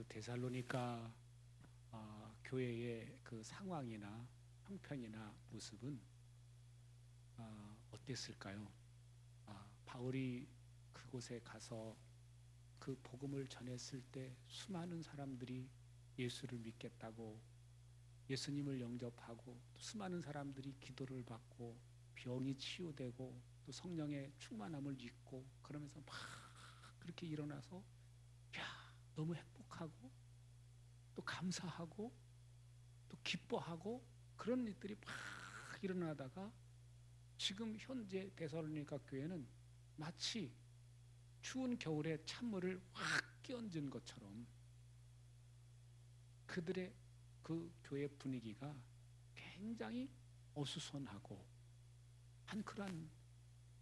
데살로니가 교회의 그 상황이나 형편이나 모습은 어땠을까요? 바울이 그곳에 가서 그 복음을 전했을 때 수많은 사람들이 예수를 믿겠다고 예수님을 영접하고 또 수많은 사람들이 기도를 받고 병이 치유되고 또 성령의 충만함을 입고 그러면서 막 그렇게 일어나서 너무 행복하고 또 감사하고 또 기뻐하고 그런 일들이 막 일어나다가 지금 현재 데살로니가 교회는 마치 추운 겨울에 찬물을 확 끼얹은 것처럼 그들의 그 교회 분위기가 굉장히 어수선하고 한 그런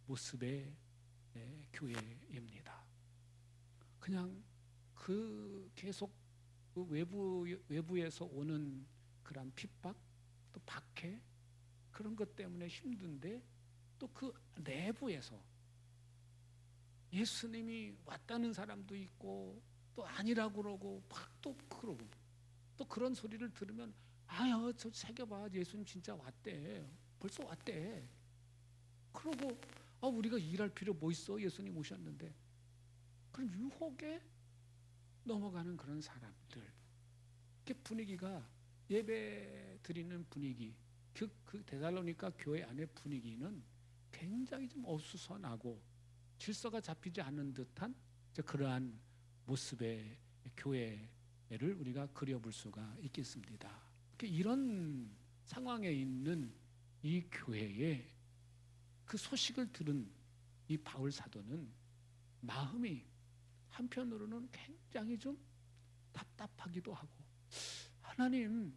모습의 교회입니다. 그냥 그 계속 그 외부에서 오는 그런 핍박 또 박해 그런 것 때문에 힘든데 또 그 내부에서 예수님이 왔다는 사람도 있고 또 아니라고 그러고 막 또 그러고 또 그런 소리를 들으면 아야 저 새겨봐 예수님 진짜 왔대 벌써 왔대 그러고 우리가 일할 필요 뭐 있어 예수님 오셨는데 그런 유혹에 넘어가는 그런 사람들 그 분위기가 예배 드리는 분위기 그 데살로니가 교회 안의 분위기는 굉장히 좀 어수선하고 질서가 잡히지 않는 듯한 그러한 모습의 교회를 우리가 그려볼 수가 있겠습니다. 이런 상황에 있는 이 교회에 그 소식을 들은 이 바울 사도는 마음이 한편으로는 굉장히 좀 답답하기도 하고 하나님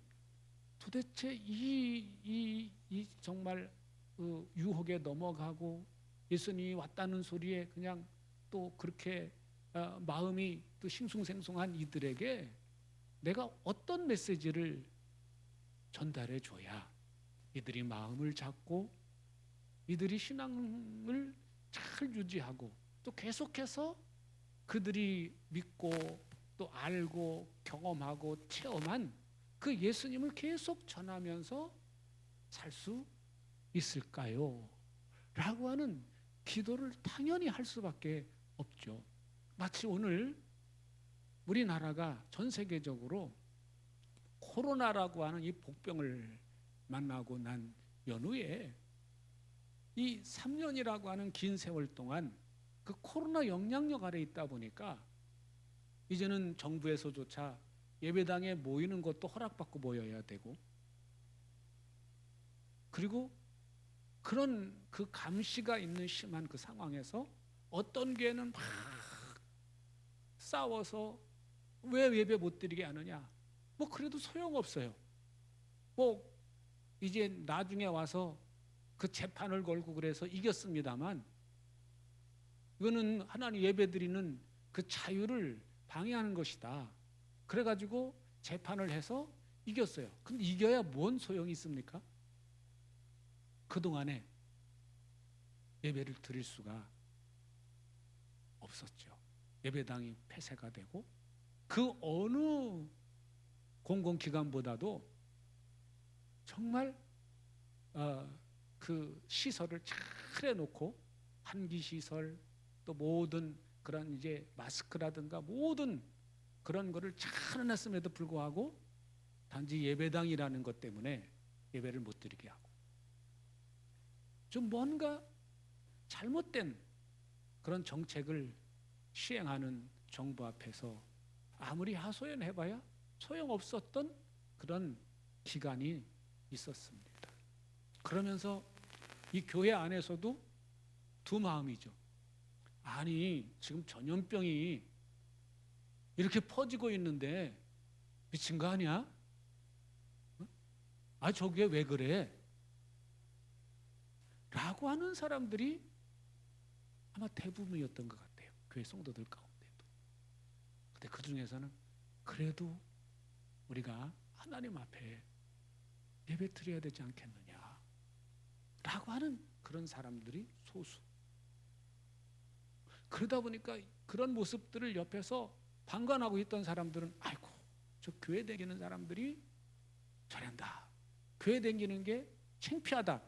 도대체 이 정말 유혹에 넘어가고 예수님이 왔다는 소리에 그냥 또 그렇게 마음이 또 싱숭생숭한 이들에게 내가 어떤 메시지를 전달해 줘야 이들이 마음을 잡고 이들이 신앙을 잘 유지하고 또 계속해서 그들이 믿고 또 알고 경험하고 체험한 그 예수님을 계속 전하면서 살 수 있을까요? 라고 하는 기도를 당연히 할 수밖에 없죠. 마치 오늘 우리나라가 전 세계적으로 코로나라고 하는 이 복병을 만나고 난 연후에 이 3년이라고 하는 긴 세월 동안 그 코로나 영향력 아래 있다 보니까 이제는 정부에서조차 예배당에 모이는 것도 허락받고 모여야 되고 그리고 그런 그 감시가 있는 심한 그 상황에서 어떤 교회는 막 싸워서 왜 예배 못 드리게 하느냐 뭐 그래도 소용없어요. 뭐 이제 나중에 와서 그 재판을 걸고 그래서 이겼습니다만 이거는 하나님 예배 드리는 그 자유를 방해하는 것이다. 그래가지고 재판을 해서 이겼어요. 근데 이겨야 뭔 소용이 있습니까? 그동안에 예배를 드릴 수가 없었죠. 예배당이 폐쇄가 되고 그 어느 공공기관보다도 정말 그 시설을 잘 해놓고 환기시설 또 모든 그런 이제 마스크라든가 모든 그런 거를 잘 해놨음에도 불구하고 단지 예배당이라는 것 때문에 예배를 못 드리게 하고 좀 뭔가 잘못된 그런 정책을 시행하는 정부 앞에서 아무리 하소연해봐야 소용없었던 그런 기간이 있었습니다. 그러면서 이 교회 안에서도 두 마음이죠. 아니 지금 전염병이 이렇게 퍼지고 있는데 미친 거 아니야? 저게 왜 그래? 라고 하는 사람들이 아마 대부분이었던 것 같아요. 교회 성도들 가운데도. 근데 그 중에서는 그래도 우리가 하나님 앞에 예배 드려야 되지 않겠느냐 라고 하는 그런 사람들이 소수. 그러다 보니까 그런 모습들을 옆에서 방관하고 있던 사람들은 아이고 저 교회 다니는 사람들이 저런다. 교회 다니는 게 창피하다.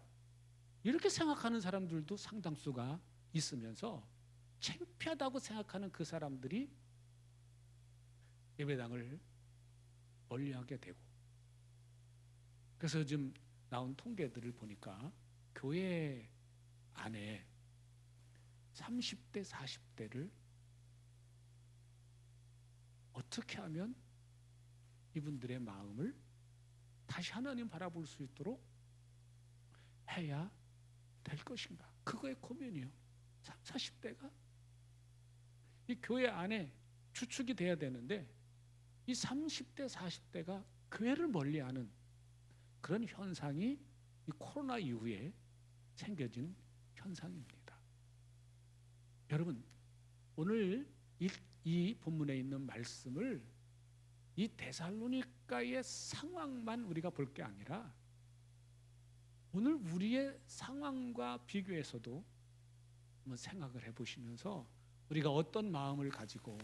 이렇게 생각하는 사람들도 상당수가 있으면서 창피하다고 생각하는 그 사람들이 예배당을 멀리하게 되고, 그래서 요즘 나온 통계들을 보니까 교회 안에 30대, 40대를 어떻게 하면 이분들의 마음을 다시 하나님 바라볼 수 있도록 해야 될 것인가? 그거의 고민이요. 40대가 이 교회 안에 주축이 돼야 되는데 이 30대, 40대가 교회를 멀리하는 그런 현상이 이 코로나 이후에 생겨진 현상입니다. 여러분, 오늘 이 본문에 있는 말씀을 이 데살로니가의 상황만 우리가 볼 게 아니라 오늘 우리의 상황과 비교해서도 한번 생각을 해보시면서 우리가 어떤 마음을 가지고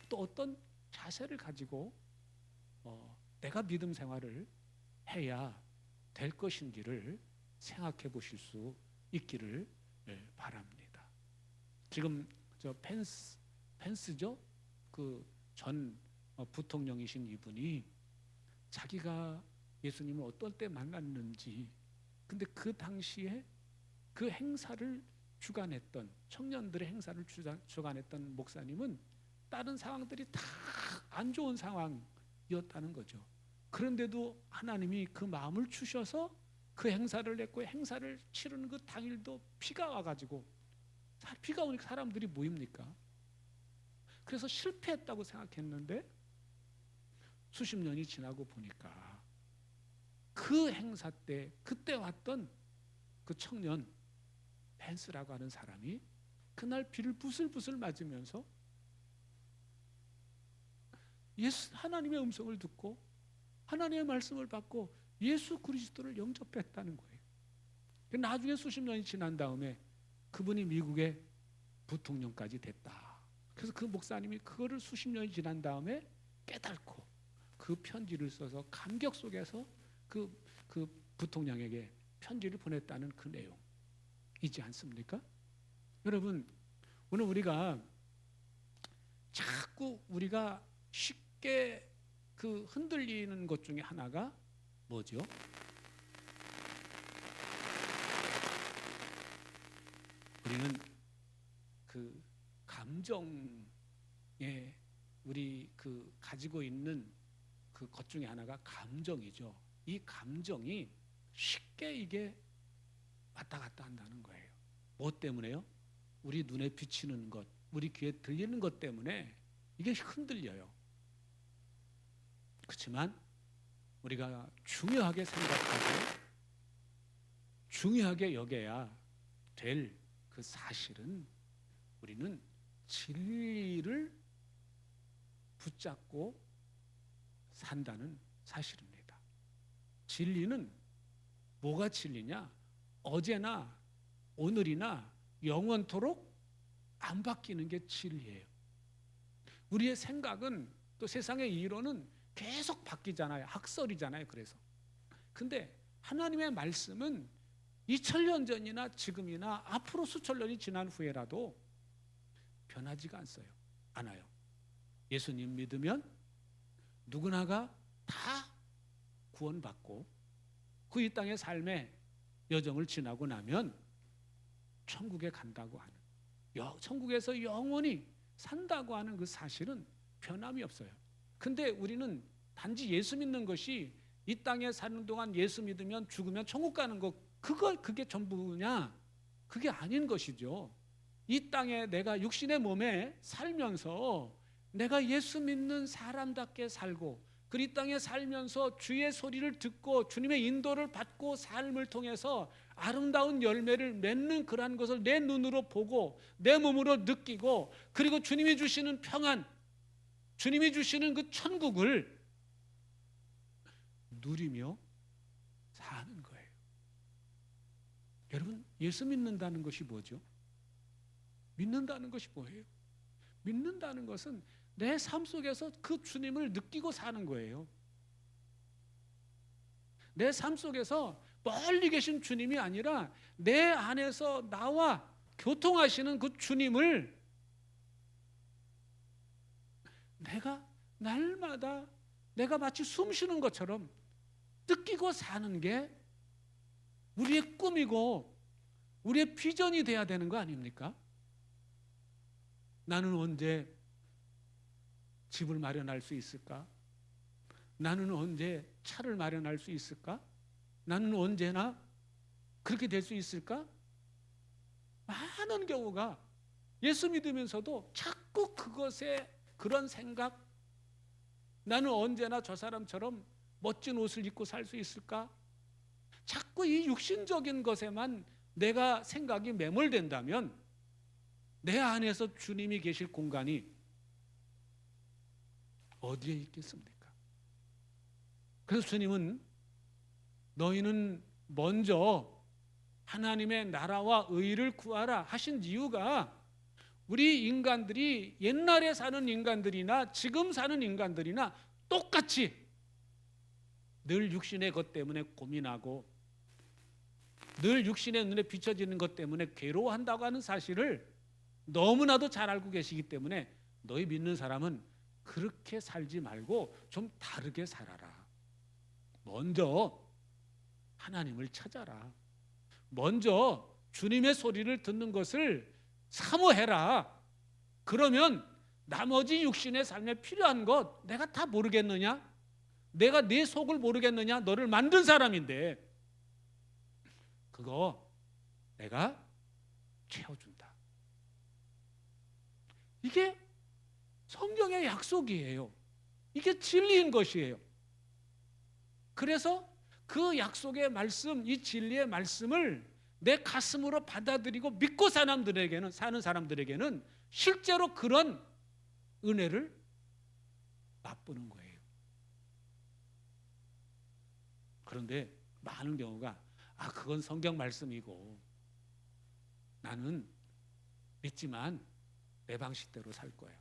또 어떤 자세를 가지고 내가 믿음 생활을 해야 될 것인지를 생각해 보실 수 있기를 바랍니다. 지금 저 펜스죠? 그 전 부통령이신 이분이 자기가 예수님을 어떨 때 만났는지, 근데 그 당시에 그 행사를 주관했던, 청년들의 행사를 주관했던 목사님은 다른 상황들이 다 안 좋은 상황이었다는 거죠. 그런데도 하나님이 그 마음을 주셔서 그 행사를 냈고, 행사를 치르는 그 당일도 비가 와가지고, 비가 오니까 사람들이 모입니까? 그래서 실패했다고 생각했는데 수십 년이 지나고 보니까 그 행사 때 그때 왔던 그 청년 펜스라고 하는 사람이 그날 비를 부슬부슬 맞으면서 하나님의 음성을 듣고 하나님의 말씀을 받고 예수 그리스도를 영접했다는 거예요. 나중에 수십 년이 지난 다음에 그분이 미국의 부통령까지 됐다. 그래서 그 목사님이 그거를 수십 년이 지난 다음에 깨닫고 그 편지를 써서 감격 속에서 그 부통령에게 편지를 보냈다는 그 내용이지 않습니까? 여러분, 오늘 우리가 자꾸 우리가 쉽게 그 흔들리는 것 중에 하나가 뭐죠? 우리는 그 감정에 우리 그 가지고 있는 그 것 중에 하나가 감정이죠. 이 감정이 쉽게 이게 왔다 갔다 한다는 거예요. 뭐 때문에요? 우리 눈에 비치는 것, 우리 귀에 들리는 것 때문에 이게 흔들려요. 그렇지만 우리가 중요하게 생각하고 중요하게 여겨야 될 그 사실은 우리는 진리를 붙잡고 산다는 사실입니다. 진리는 뭐가 진리냐? 어제나 오늘이나 영원토록 안 바뀌는 게 진리예요. 우리의 생각은 또 세상의 이론은 계속 바뀌잖아요. 학설이잖아요. 그래서 근데 하나님의 말씀은 2000년 전이나 지금이나 앞으로 수천 년이 지난 후에라도 변하지가 않아요. 예수님 믿으면 누구나가 다 구원받고 그 이 땅의 삶의 여정을 지나고 나면 천국에 간다고 하는, 천국에서 영원히 산다고 하는 그 사실은 변함이 없어요. 근데 우리는 단지 예수 믿는 것이 이 땅에 사는 동안 예수 믿으면 죽으면 천국 가는 것, 그게 전부냐? 그게 아닌 것이죠. 이 땅에 내가 육신의 몸에 살면서 내가 예수 믿는 사람답게 살고 그 이 땅에 살면서 주의 소리를 듣고 주님의 인도를 받고 삶을 통해서 아름다운 열매를 맺는 그러한 것을 내 눈으로 보고 내 몸으로 느끼고, 그리고 주님이 주시는 평안, 주님이 주시는 그 천국을 누리며 사는 거예요. 여러분, 예수 믿는다는 것이 뭐죠? 믿는다는 것이 뭐예요? 믿는다는 것은 내 삶 속에서 그 주님을 느끼고 사는 거예요. 내 삶 속에서 멀리 계신 주님이 아니라 내 안에서 나와 교통하시는 그 주님을 내가 날마다 내가 마치 숨 쉬는 것처럼 느끼고 사는 게 우리의 꿈이고 우리의 비전이 돼야 되는 거 아닙니까? 나는 언제 집을 마련할 수 있을까? 나는 언제 차를 마련할 수 있을까? 나는 언제나 그렇게 될 수 있을까? 많은 경우가 예수 믿으면서도 자꾸 그것에 그런 생각, 나는 언제나 저 사람처럼 멋진 옷을 입고 살 수 있을까? 자꾸 이 육신적인 것에만 내가 생각이 매몰된다면 내 안에서 주님이 계실 공간이 어디에 있겠습니까? 그래서 주님은 너희는 먼저 하나님의 나라와 의를 구하라 하신 이유가 우리 인간들이 옛날에 사는 인간들이나 지금 사는 인간들이나 똑같이 늘 육신의 것 때문에 고민하고 늘 육신의 눈에 비춰지는 것 때문에 괴로워한다고 하는 사실을 너무나도 잘 알고 계시기 때문에 너희 믿는 사람은 그렇게 살지 말고 좀 다르게 살아라. 먼저 하나님을 찾아라. 먼저 주님의 소리를 듣는 것을 사모해라. 그러면 나머지 육신의 삶에 필요한 것 내가 다 모르겠느냐? 내가 네 속을 모르겠느냐? 너를 만든 사람인데 그거 내가 채워준다. 이게 성경의 약속이에요. 이게 진리인 것이에요. 그래서 그 약속의 말씀, 이 진리의 말씀을 내 가슴으로 받아들이고 믿고 사는 사람들에게는 실제로 그런 은혜를 맛보는 거예요. 그런데 많은 경우가 그건 성경 말씀이고 나는 믿지만 내 방식대로 살 거야.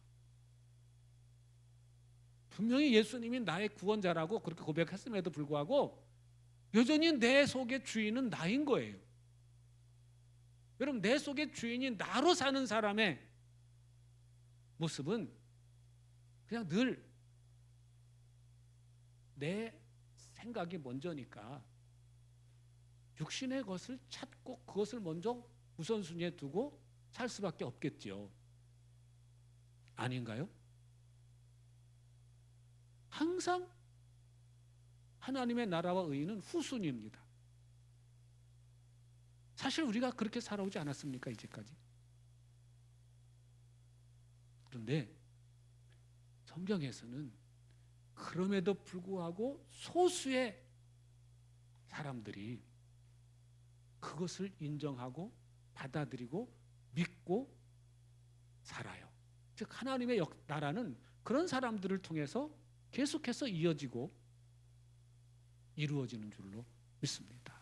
분명히 예수님이 나의 구원자라고 그렇게 고백했음에도 불구하고 여전히 내 속의 주인은 나인 거예요. 여러분, 내 속의 주인이 나로 사는 사람의 모습은 그냥 늘 내 생각이 먼저니까 육신의 것을 찾고 그것을 먼저 우선순위에 두고 살 수밖에 없겠죠. 아닌가요? 항상 하나님의 나라와 의는 후순위입니다. 사실 우리가 그렇게 살아오지 않았습니까? 이제까지. 그런데 성경에서는 그럼에도 불구하고 소수의 사람들이 그것을 인정하고 받아들이고 믿고 살아요. 즉 하나님의 나라는 그런 사람들을 통해서 계속해서 이어지고 이루어지는 줄로 믿습니다.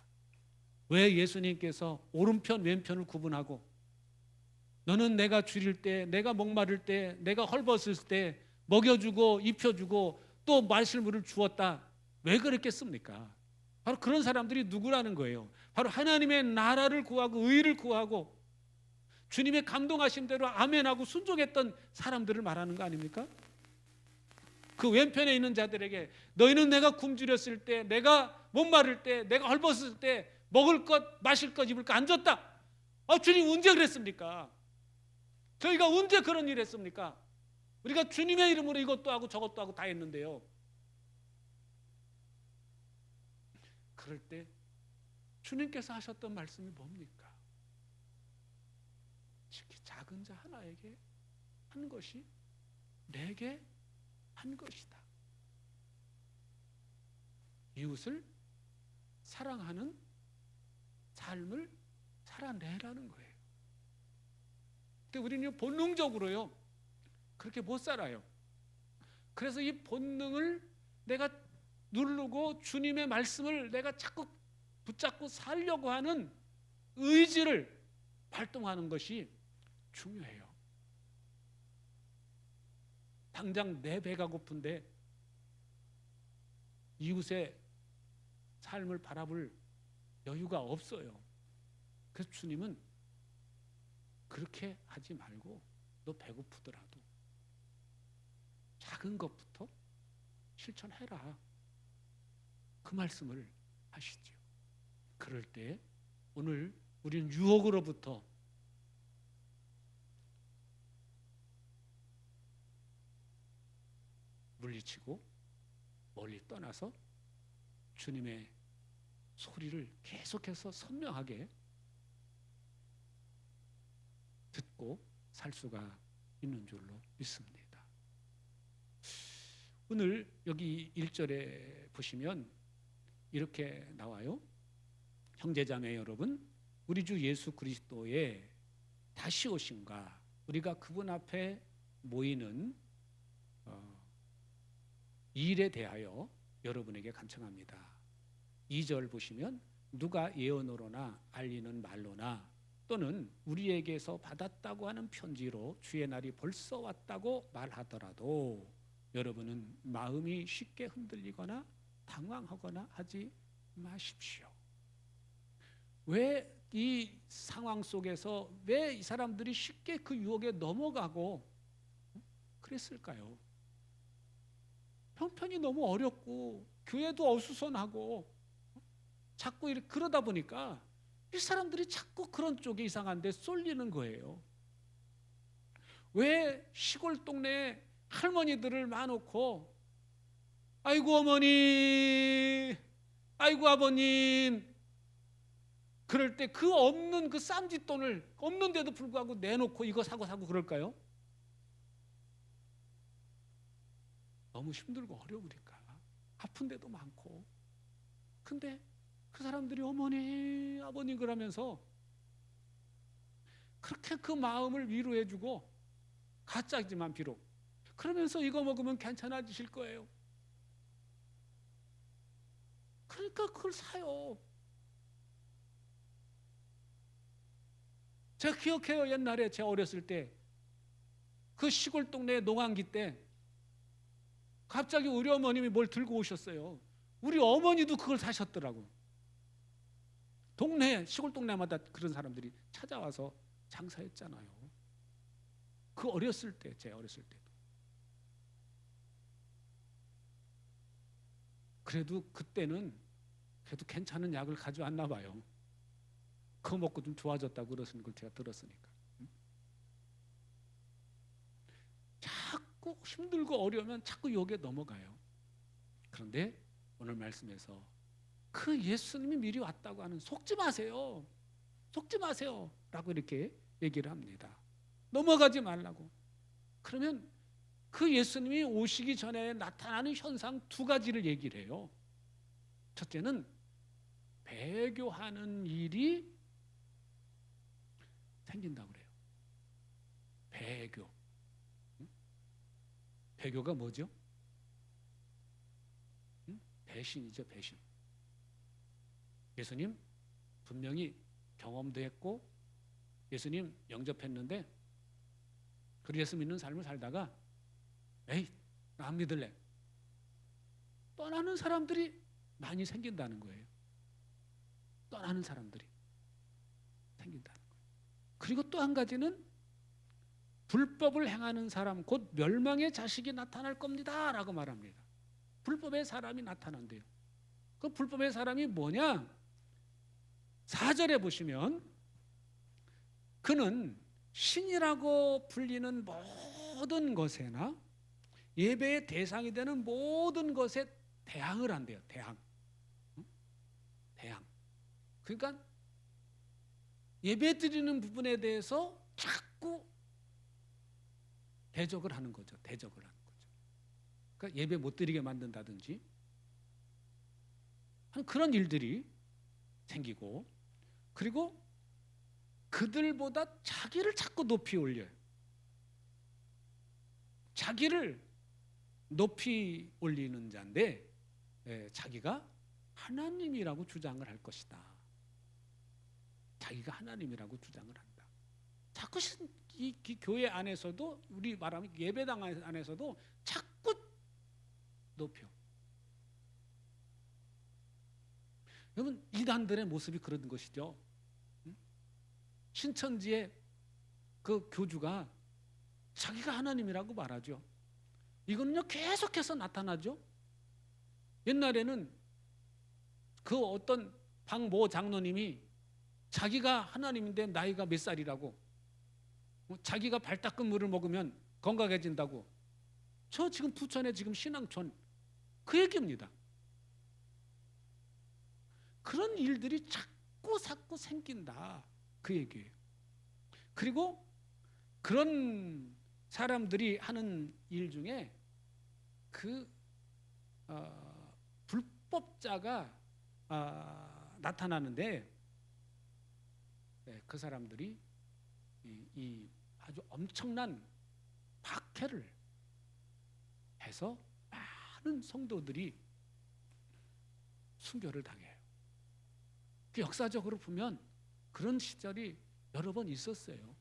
왜 예수님께서 오른편 왼편을 구분하고 너는 내가 줄일 때, 내가 목마를 때, 내가 헐벗을 때 먹여주고 입혀주고 또 마실 물을 주었다. 왜 그랬겠습니까? 바로 그런 사람들이 누구라는 거예요. 바로 하나님의 나라를 구하고 의를 구하고 주님의 감동하신 대로 아멘하고 순종했던 사람들을 말하는 거 아닙니까? 그 왼편에 있는 자들에게 너희는 내가 굶주렸을 때, 내가 목마를 때, 내가 헐벗을 때 먹을 것, 마실 것, 입을 것 안 줬다. 주님 언제 그랬습니까? 저희가 언제 그런 일 했습니까? 우리가 주님의 이름으로 이것도 하고 저것도 하고 다 했는데요. 그럴 때 주님께서 하셨던 말씀이 뭡니까? 특히 작은 자 하나에게 한 것이 내게 한 것이다. 이웃을 사랑하는 삶을 살아내라는 거예요. 근데 우리는 본능적으로요 그렇게 못 살아요. 그래서 이 본능을 내가 누르고 주님의 말씀을 내가 자꾸 붙잡고 살려고 하는 의지를 발동하는 것이 중요해요. 당장 내 배가 고픈데 이웃의 삶을 바라볼 여유가 없어요. 그래서 주님은 그렇게 하지 말고 너 배고프더라도 작은 것부터 실천해라. 그 말씀을 하시죠. 그럴 때 오늘 우리는 유혹으로부터 물리치고 멀리 떠나서 주님의 소리를 계속해서 선명하게 듣고 살 수가 있는 줄로 믿습니다. 오늘 여기 1절에 보시면 이렇게 나와요. 형제자매 여러분, 우리 주 예수 그리스도의 다시 오심과 우리가 그분 앞에 모이는 일에 대하여 여러분에게 간청합니다. 2절 보시면 누가 예언으로나 알리는 말로나 또는 우리에게서 받았다고 하는 편지로 주의 날이 벌써 왔다고 말하더라도 여러분은 마음이 쉽게 흔들리거나 당황하거나 하지 마십시오. 왜 이 상황 속에서 왜 이 사람들이 쉽게 그 유혹에 넘어가고 그랬을까요? 형편이 너무 어렵고 교회도 어수선하고 자꾸 이렇게 그러다 보니까 이 사람들이 자꾸 그런 쪽에 이상한 데 쏠리는 거예요. 왜 시골 동네에 할머니들을 놔놓고 아이고 어머니, 아이고 아버님, 그럴 때 그 없는 그 쌈짓돈을 없는데도 불구하고 내놓고 이거 사고 그럴까요? 너무 힘들고 어려우니까 아픈 데도 많고. 근데 그 사람들이 어머니 아버님 그러면서 그렇게 그 마음을 위로해주고 가짜지만 비록 그러면서 이거 먹으면 괜찮아지실 거예요. 그러니까 그걸 사요. 제가 기억해요. 옛날에 제가 어렸을 때 그 시골 동네 농한기 때 갑자기 우리 어머님이 뭘 들고 오셨어요. 우리 어머니도 그걸 사셨더라고. 동네 시골 동네마다 그런 사람들이 찾아와서 장사했잖아요. 그 어렸을 때, 제 어렸을 때도. 그래도 그때는 그래도 괜찮은 약을 가져왔나 봐요. 그거 먹고 좀 좋아졌다고 그러시는 걸 제가 들었으니까. 자꾸 힘들고 어려우면 자꾸 욕에 넘어가요. 그런데 오늘 말씀에서 그 예수님이 미리 왔다고 하는 속지 마세요. 속지 마세요. 라고 이렇게 얘기를 합니다. 넘어가지 말라고. 그러면 그 예수님이 오시기 전에 나타나는 현상 두 가지를 얘기를 해요. 첫째는 배교하는 일이 생긴다고 그래요. 배교. 배교가 뭐죠? 배신이죠, 배신. 예수님 분명히 경험도 했고 예수님 영접했는데 그 예수 믿는 삶을 살다가 에이 나 안 믿을래 떠나는 사람들이 많이 생긴다는 거예요. 떠나는 사람들이 생긴다는 거예요. 그리고 또 한 가지는 불법을 행하는 사람 곧 멸망의 자식이 나타날 겁니다 라고 말합니다. 불법의 사람이 나타난대요. 그 불법의 사람이 뭐냐? 4절에 보시면 그는 신이라고 불리는 모든 것에나 예배의 대상이 되는 모든 것에 대항을 한대요. 대항. 대항. 그러니까 예배 드리는 부분에 대해서 자꾸 대적을 하는 거죠. 대적을 하는 거죠. 그러니까 예배 못 드리게 만든다든지 그런 일들이 생기고 그리고 그들보다 자기를 자꾸 높이 올려요. 자기를 높이 올리는 자인데 자기가 하나님이라고 주장을 할 것이다. 자기가 하나님이라고 주장을 한다. 자꾸 이 교회 안에서도 우리 말하면 예배당 안에서도 자꾸 높여. 여러분 이단들의 모습이 그런 것이죠. 신천지의 그 교주가 자기가 하나님이라고 말하죠. 이거는요 계속해서 나타나죠. 옛날에는 그 어떤 박모 장로님이 자기가 하나님인데 나이가 몇 살이라고, 자기가 발 닦은 물을 먹으면 건강해진다고. 저 지금 부천에 지금 신앙촌 그 얘기입니다. 그런 일들이 자꾸 생긴다 그 얘기예요. 그리고 그런 사람들이 하는 일 중에 그 불법자가 나타나는데, 그 사람들이 이 아주 엄청난 박해를 해서 많은 성도들이 순교를 당해요. 역사적으로 보면 그런 시절이 여러 번 있었어요.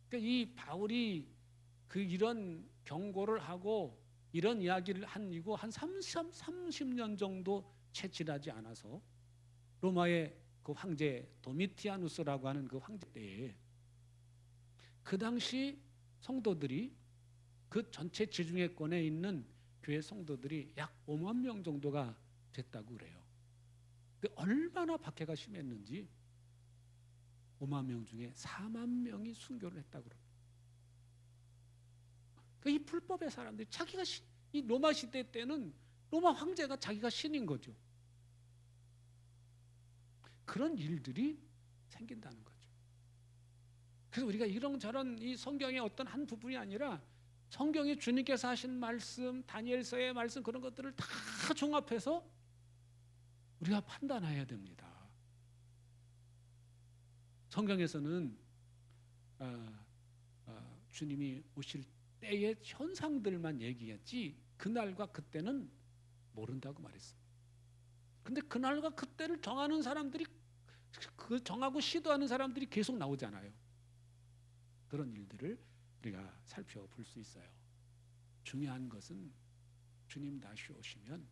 그러니까 이 바울이 그 이런 경고를 하고 이런 이야기를 한 이후 한 30년 정도 채 지나지 않아서 로마의 그 황제 도미티아누스라고 하는 그 황제 때에 그 당시 성도들이 그 전체 지중해권에 있는 교회 성도들이 약 5만 명 정도가 됐다고 그래요. 얼마나 박해가 심했는지 5만 명 중에 4만 명이 순교를 했다고 그럽니다. 이 불법의 사람들이 자기가 이 로마 시대 때는 로마 황제가 자기가 신인 거죠. 그런 일들이 생긴다는 거죠. 그래서 우리가 이런저런 이 성경의 어떤 한 부분이 아니라 성경이 주님께서 하신 말씀, 다니엘서의 말씀, 그런 것들을 다 종합해서 우리가 판단해야 됩니다. 성경에서는 주님이 오실 때의 현상들만 얘기했지 그날과 그때는 모른다고 말했습니다. 근데 그날과 그때를 정하는 사람들이, 그 정하고 시도하는 사람들이 계속 나오잖아요. 그런 일들을 우리가 살펴볼 수 있어요. 중요한 것은 주님 다시 오시면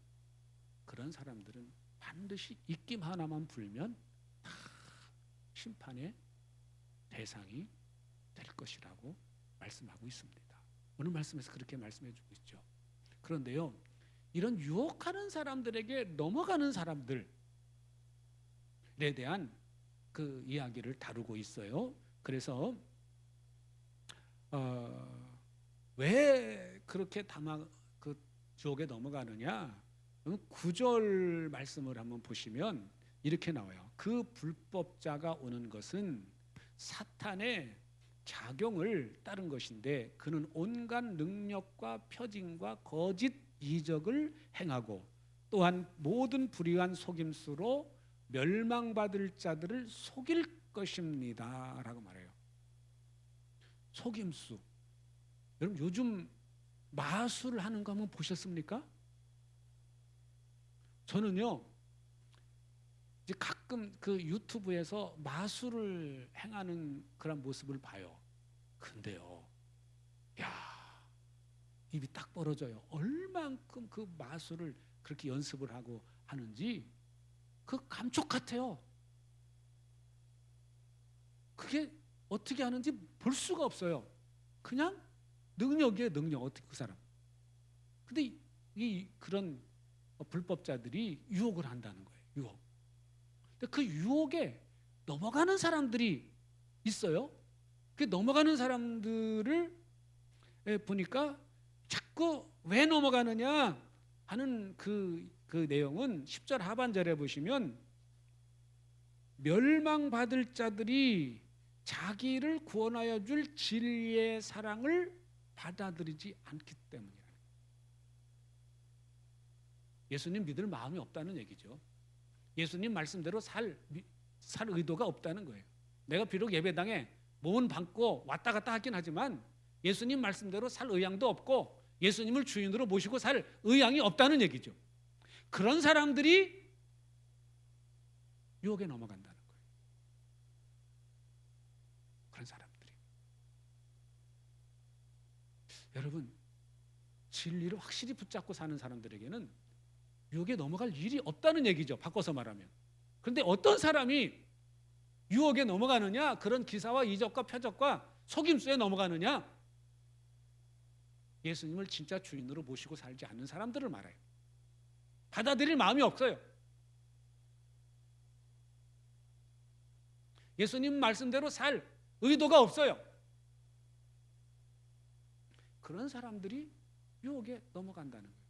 그런 사람들은 반드시 입김 하나만 불면 다 심판의 대상이 될 것이라고 말씀하고 있습니다. 오늘 말씀에서 그렇게 말씀해 주고 있죠. 그런데요, 이런 유혹하는 사람들에게 넘어가는 사람들에 대한 그 이야기를 다루고 있어요. 그래서 왜 그렇게 그 유혹에 넘어가느냐? 9절 말씀을 한번 보시면 이렇게 나와요. 그 불법자가 오는 것은 사탄의 작용을 따른 것인데 그는 온갖 능력과 표징과 거짓 이적을 행하고 또한 모든 불의한 속임수로 멸망받을 자들을 속일 것입니다 라고 말해요. 속임수. 여러분 요즘 마술을 하는 거 한번 보셨습니까? 저는요 이제 가끔 그 유튜브에서 마술을 행하는 그런 모습을 봐요. 근데요, 야, 입이 딱 벌어져요. 얼만큼 그 마술을 그렇게 연습을 하고 하는지 그 감쪽 같아요. 그게 어떻게 하는지 볼 수가 없어요. 그냥 능력이에요, 능력. 어떻게 그 사람. 근데 그런 불법자들이 유혹을 한다는 거예요. 유혹. 그 유혹에 넘어가는 사람들이 있어요. 그 넘어가는 사람들을 보니까 자꾸 왜 넘어가느냐 하는 그 내용은 10절 하반절에 보시면 멸망받을 자들이 자기를 구원하여 줄 진리의 사랑을 받아들이지 않기 때문이라. 예수님 믿을 마음이 없다는 얘기죠. 예수님 말씀대로 살 의도가 없다는 거예요. 내가 비록 예배당에 몸은 받고 왔다 갔다 하긴 하지만 예수님 말씀대로 살 의향도 없고 예수님을 주인으로 모시고 살 의향이 없다는 얘기죠. 그런 사람들이 유혹에 넘어간다는 거예요. 그런 사람들이. 여러분, 진리를 확실히 붙잡고 사는 사람들에게는 유혹에 넘어갈 일이 없다는 얘기죠. 바꿔서 말하면. 그런데 어떤 사람이 유혹에 넘어가느냐? 그런 기사와 이적과 표적과 속임수에 넘어가느냐? 예수님을 진짜 주인으로 모시고 살지 않는 사람들을 말해요. 받아들일 마음이 없어요. 예수님 말씀대로 살 의도가 없어요. 그런 사람들이 유혹에 넘어간다는 거예요.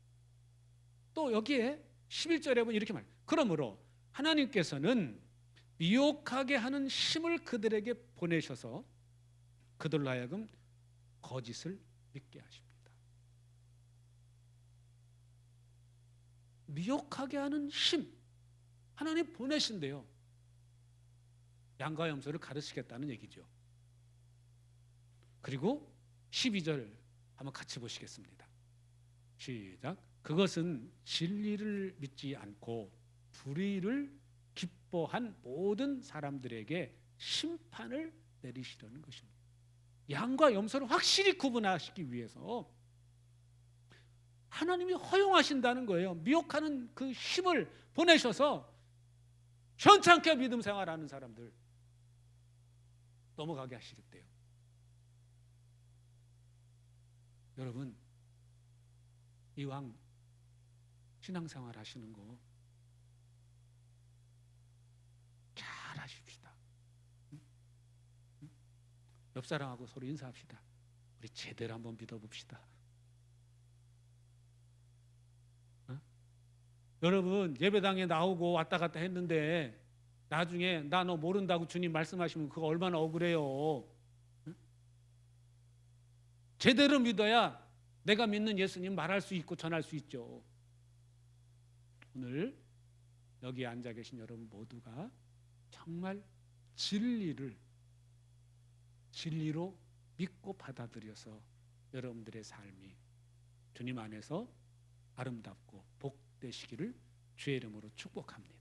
또 여기에 11절에 보면 이렇게 말해요. 그러므로 하나님께서는 미혹하게 하는 힘을 그들에게 보내셔서 그들로 하여금 거짓을 믿게 하십니다. 미혹하게 하는 힘 하나님 보내신대요. 양과 염소를 가르치겠다는 얘기죠. 그리고 12절 한번 같이 보시겠습니다. 시작. 그것은 진리를 믿지 않고 불의를 기뻐한 모든 사람들에게 심판을 내리시려는 것입니다. 양과 염소를 확실히 구분하시기 위해서 하나님이 허용하신다는 거예요. 미혹하는 그 힘을 보내셔서 현찮게 믿음 생활하는 사람들 넘어가게 하시겠대요. 여러분, 이왕 신앙생활 하시는 거 잘 하십시다. 옆 사람하고 서로 인사합시다. 우리 제대로 한번 믿어봅시다. 여러분, 예배당에 나오고 왔다 갔다 했는데 나중에 나 너 모른다고 주님 말씀하시면 그거 얼마나 억울해요. 제대로 믿어야 내가 믿는 예수님 말할 수 있고 전할 수 있죠. 오늘 여기 앉아 계신 여러분 모두가 정말 진리로 믿고 받아들여서 여러분들의 삶이 주님 안에서 아름답고 복되시기를 주의 이름으로 축복합니다.